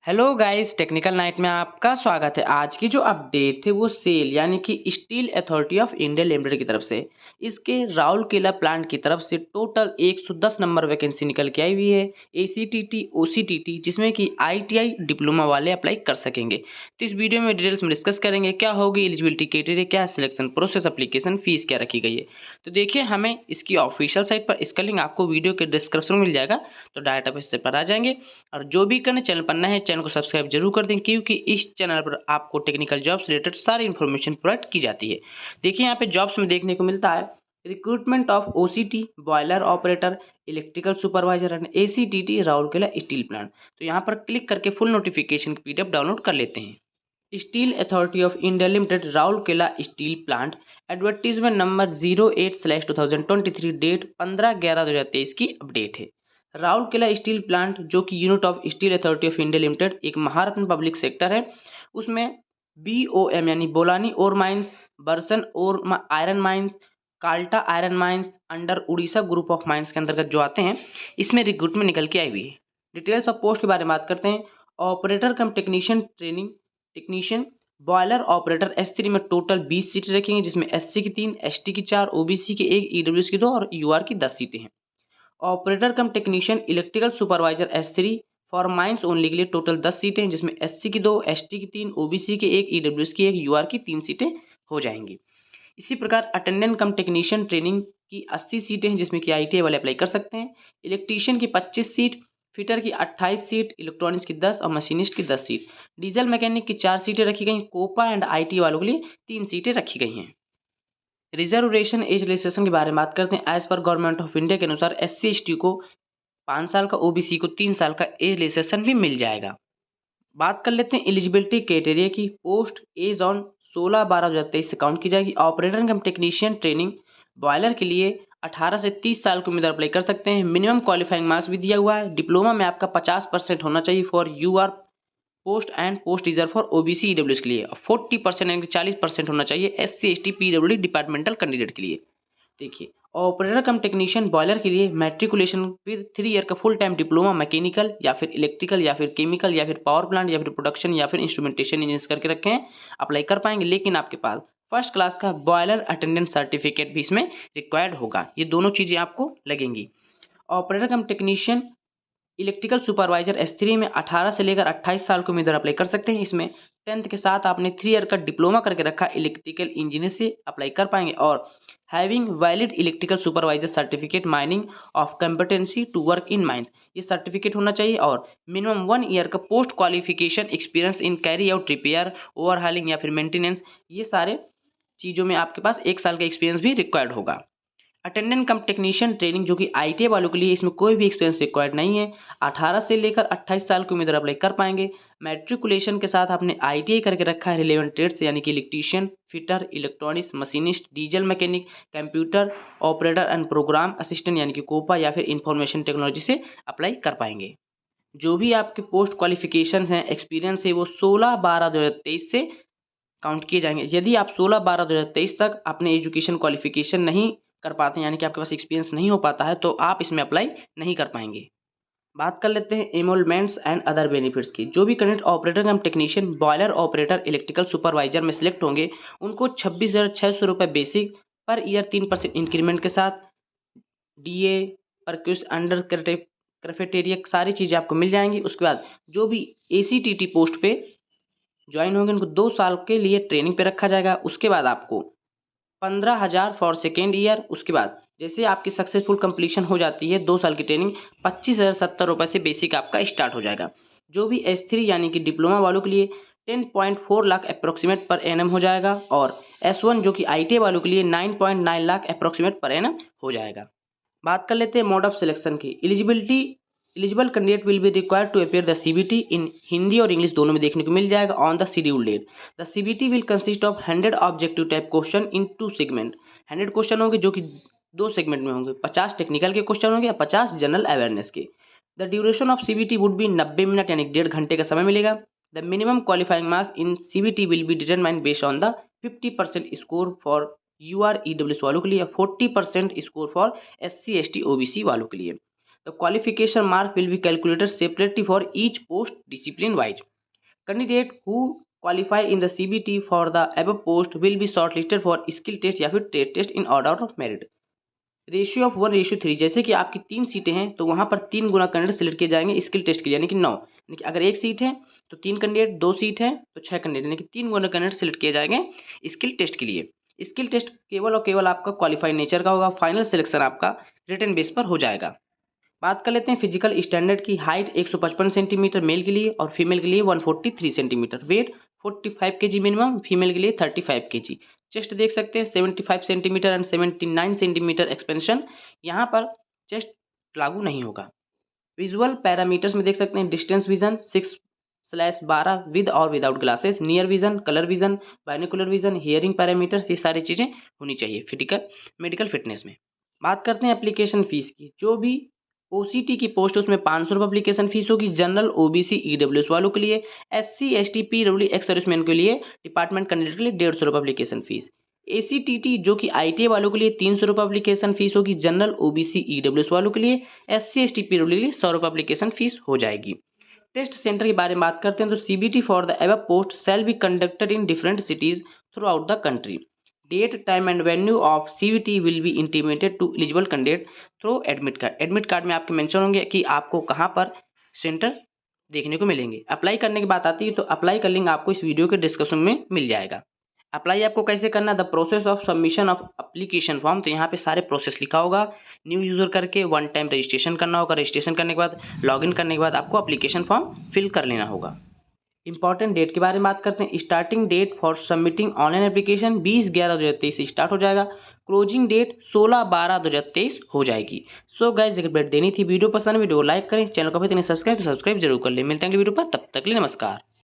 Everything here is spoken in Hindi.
हेलो गाइस, टेक्निकल नाइट में आपका स्वागत है। आज की जो अपडेट है वो सेल यानी कि steel Authority of India limited की तरफ से इसके राउरकेला प्लांट की तरफ से टोटल 110 नंबर वैकेंसी निकल के आई हुई है। एसीटीटी ओसीटीटी जिसमें कि आईटीआई डिप्लोमा वाले अप्लाई कर सकेंगे। तो इस वीडियो में डिटेल्स में डिस्कस करेंगे क्या होगी एलिजिबिलिटी क्राइटेरिया, क्या सिलेक्शन प्रोसेस, एप्लीकेशन फीस क्या रखी गई है। तो देखिए, हमें इसकी ऑफिशियल साइट पर इसका लिंक आपको वीडियो के डिस्क्रिप्शन में मिल जाएगा। तो डायरेक्ट आप इस पर आ जाएंगे और जो भी करने चैनल पर नए हैं चैनल को सब्सक्राइब जरूर कर दें, क्योंकि इस चैनल पर आपको टेक्निकल जॉब्स रिलेटेड सारी इन्फॉर्मेशन प्रोवाइड की जाती है। देखिए, यहाँ पे जॉब्स में देखने को मिलता है recruitment of OCT, boiler operator, electrical supervisor and ACTT Rourkela Steel Plant. तो यहाँ पर क्लिक करके फुल नोटिफिकेशन की पीडीएफ डाउनलोड कर लेते हैं। Steel Authority of India Limited Rourkela Steel Plant, advertisement number 08/2023, date 15/11/2023 की अपडेट है। राउरकेला स्टील प्लांट जो कि unit of Steel Authority of India Limited एक महारत्न पब्लिक सेक्टर है, उसमें BOM यानी बोलानी ओर माइंस, बर्सन और iron mines, Kalta iron mines under Orissa group of mines के अंतर्गत जो आते हैं, इसमें रिक्रूटमेंट निकल के आई हुई है। डिटेल्स ऑफ पोस्ट के बारे में बात करते हैं। ऑपरेटर कम technician training technician boiler operator S3 में टोटल 20 सीटें रखेंगे, जिसमें SC की 3, ST की 4, OBC की 1, EWS की 2 और UR की 10 सीटें हैं। Operator come technician electrical supervisor S3 for mines only के लिए टोटल 10 सीटें हैं, जिसमें SC की 2, ST की 3, OBC की 1, EWS की 1, UR की 3 सीटें हो जाएंगी। इसी प्रकार अटेंडेंट कम टेक्नीशियन ट्रेनिंग की 80 सीटें हैं, जिसमें कि ITI वाले अप्लाई कर सकते हैं। इलेक्ट्रीशियन की 25 सीट, फिटर की 28 सीट, इलेक्ट्रॉनिक्स की 10 और मशीनिस्ट की 10 सीट। डीजल मैकेनिक की 4 सीटें रखी गई। कोपा एंड IT वालों के लिए 3 सीटें रखी गई हैं। रिजर्वेशन एज रिलैक्सेशन के बारे में बात करते हैं। As per government of India के अनुसार SC ST को 5 साल का, OBC को 3 साल का एज रिलैक्सेशन भी मिल जाएगा। बात कर लेते हैं एलिजिबिलिटी क्राइटेरिया की। पोस्ट एज ऑन 16/12/2023 से काउंट की जाएगी। ऑपरेटर कम टेक्नीशियन ट्रेनिंग बॉयलर के लिए 18 से 30 साल के उम्मीदवार अप्लाई कर सकते हैं। मिनिमम क्वालिफाइंग मार्क्स भी दिया हुआ है। डिप्लोमा में आपका 50% होना चाहिए for UR post and post reserve for OBC EWS के लिए, और 40% यानी कि 40% होना चाहिए SC ST PWD departmental candidate के लिए। देखिए, ऑपरेटर कम टेक्नीशियन बॉयलर के लिए मैट्रिकुलेशन विद 3 ईयर का फुल टाइम डिप्लोमा मैकेनिकल या फिर इलेक्ट्रिकल या फिर केमिकल या फिर पावर प्लांट या फिर प्रोडक्शन या फिर इंस्ट्रूमेंटेशन इंजीनियर्स करके रखे हैं, अप्लाई कर पाएंगे। लेकिन आपके पास फर्स्ट क्लास का बॉयलर अटेंडेंट सर्टिफिकेट भी इसमें रिक्वायर्ड होगा। ये दोनों चीज़ें आपको लगेंगी। ऑपरेटर कम टेक्नीशियन इलेक्ट्रिकल सुपरवाइजर S3 में 18 से लेकर 28 साल के उम्मीदवार अप्लाई कर सकते हैं। इसमें 10th के साथ आपने 3 ईयर का डिप्लोमा करके रखा इलेक्ट्रिकल इंजीनियर से अप्लाई कर पाएंगे, और having valid electrical supervisor certificate mining of competency to work in mines, ये सर्टिफिकेट होना चाहिए। और मिनिमम 1 ईयर का post qualification experience in carry out repair, overhauling या फिर मेंटेनेंस, ये सारे चीज़ों में आपके पास 1 साल का एक्सपीरियंस भी रिक्वायर्ड होगा। अटेंडेंट कम टेक्नीशियन ट्रेनिंग जो कि ITI वालों के लिए, इसमें कोई भी एक्सपीरियंस रिक्वायर्ड नहीं है। 18 से लेकर 28 साल के उम्मीदवार अप्लाई कर पाएंगे। मैट्रिकुलेशन के साथ आपने ITI करके रखा है रिलेवेंट ट्रेड्स यानी कि electrician, fitter, electronics, machinist, diesel mechanic, computer operator and programme assistant यानी कि कोपा या फिर इंफॉर्मेशन टेक्नोलॉजी से अप्लाई कर पाएंगे। जो भी आपके पोस्ट क्वालिफिकेशन हैं, एक्सपीरियंस है, वो 16/12/2023 से काउंट किए जाएंगे। यदि आप 16/12/2023 तक अपने एजुकेशन क्वालिफिकेशन नहीं कर पाते हैं, यानी कि आपके पास एक्सपीरियंस नहीं हो पाता है, तो आप इसमें अप्लाई नहीं कर पाएंगे। बात कर लेते हैं एमोलमेंट्स एंड अदर बेनिफिट्स की। जो भी कैंडिडेट ऑपरेटर कम technician boiler operator electrical supervisor में सिलेक्ट होंगे, उनको 26,600 रुपये बेसिक पर ईयर 3% इंक्रीमेंट के साथ DA पर क्यूस अंडर कैफेटेरिया सारी चीज़ें आपको मिल जाएंगी। उसके बाद जो भी ACTT पोस्ट पे ज्वाइन होंगे, उनको 2 साल के लिए ट्रेनिंग पे रखा जाएगा। उसके बाद आपको 15,000 फॉर सेकेंड ईयर। उसके बाद जैसे आपकी सक्सेसफुल कंप्लीशन हो जाती है 2 साल की ट्रेनिंग, 25,070 रुपये से बेसिक आपका स्टार्ट हो जाएगा। जो भी S3 यानी कि डिप्लोमा वालों के लिए 10.4 लाख अप्रोक्सीमेट पर एनम हो जाएगा, और S1 जो कि ITI वालों के लिए 9.9 लाख अप्रोक्सीमेट पर एनम हो जाएगा। बात कर लेते हैं मोड ऑफ सिलेक्शन की। Eligible candidate will be required to appear the CBT in Hindi और इंग्लिश दोनों में देखने को मिल जाएगा on the schedule date. The CBT will consist of 100 objective type question in 2 segment. 100 question होंगे जो कि 2 सेगमेंट में होंगे। 50 टेक्निकल के क्वेश्चन होंगे या 50 जनरल अवेयरनेस के। The duration of CBT would be 90 minute यानी 1.5 घंटे का समय मिलेगा। The minimum qualifying marks in CBT will be determined based on the 50% score for UR EWS वालों के लिए, 40% score for SC ST OBC वालों के लिए। The qualification mark will be calculated separately for each post discipline wise. Candidate who qualify in the CBT for the above post will be shortlisted for skill test या फिर trade test in order of merit. Ratio of 1:3, जैसे कि आपकी 3 सीटें हैं तो वहाँ पर 3 गुना कैंडिडेट सेलेक्ट किए जाएंगे स्किल टेस्ट के लिए, यानी कि 9। यानी कि अगर 1 सीट है तो 3 कैंडिडेट, 2 सीट है तो 6 कैंडिडेट, यानी कि 3 गुना कैंडिडेट सेलेक्ट किए जाएंगे स्किल टेस्ट के लिए। स्किल टेस्ट केवल और केवल आपका क्वालिफाइड नेचर का होगा, फाइनल सिलेक्शन आपका रिटन बेस पर हो जाएगा। बात कर लेते हैं फिजिकल स्टैंडर्ड की। हाइट 155 सेंटीमीटर मेल के लिए और फीमेल के लिए 143 centimetre. Weight 45 kg minimum, female के लिए 35 kg। चेस्ट देख सकते हैं 75 सेंटीमीटर एंड 79 सेंटीमीटर एक्सपेंशन, यहाँ पर चेस्ट लागू नहीं होगा। विजुअल पैरामीटर्स में देख सकते हैं डिस्टेंस विजन 6/12 विद और without glasses, near vision, colour vision, binocular vision, hearing parameters, ये सारी चीज़ें होनी चाहिए फिजिकल मेडिकल फिटनेस में। बात करते हैं एप्लीकेशन फीस की। जो भी OCT की पोस्ट उसमें 500 रुपये एप्लीकेशन फीस होगी। जनरल, OBC, EWS वालों के लिए, SC, ST, PWD ex serviceman के लिए, डिपार्टमेंट कैंडिडेट के लिए 150 रुपये एप्लीकेशन फीस। ACTT जो कि ITA वालों के लिए 300 रुपये एप्लीकेशन फीस होगी। जनरल, OBC, EWS वालों के लिए, SC, ST, PWD के लिए 100 रुपये एप्लीकेशन फीस हो जाएगी। टेस्ट सेंटर के बारे में बात करते हैं तो CBT for the above post shall be conducted in different cities throughout the country. Date, time and venue of CBT will be intimated to eligible candidate through admit card. Admit card में आपके मेंशन होंगे कि आपको कहाँ पर सेंटर देखने को मिलेंगे। अप्लाई करने की बात आती है तो अप्लाई का लिंक आपको इस वीडियो के डिस्क्रिप्शन में मिल जाएगा। अप्लाई आपको कैसे करना है, the process of submission of application form, तो यहाँ पे सारे प्रोसेस लिखा होगा। न्यू यूज़र करके 1 टाइम रजिस्ट्रेशन करना होगा। रजिस्ट्रेशन करने के बाद लॉगिन करने के बाद आपको एप्लीकेशन फॉर्म फिल कर लेना होगा। इंपॉर्टेंट डेट के बारे में बात करते हैं। Starting date for submitting online application 20/11/2023 से स्टार्ट हो जाएगा। क्लोजिंग डेट 16/12/2023 हो जाएगी। सो गाइस, एक अपडेट देनी थी। वीडियो पसंद है वीडियो को लाइक करें, चैनल को अभी तक नहीं सब्सक्राइब तो सब्सक्राइब जरूर कर लें। मिलते हैं अगली वीडियो पर, तब तक के लिए नमस्कार।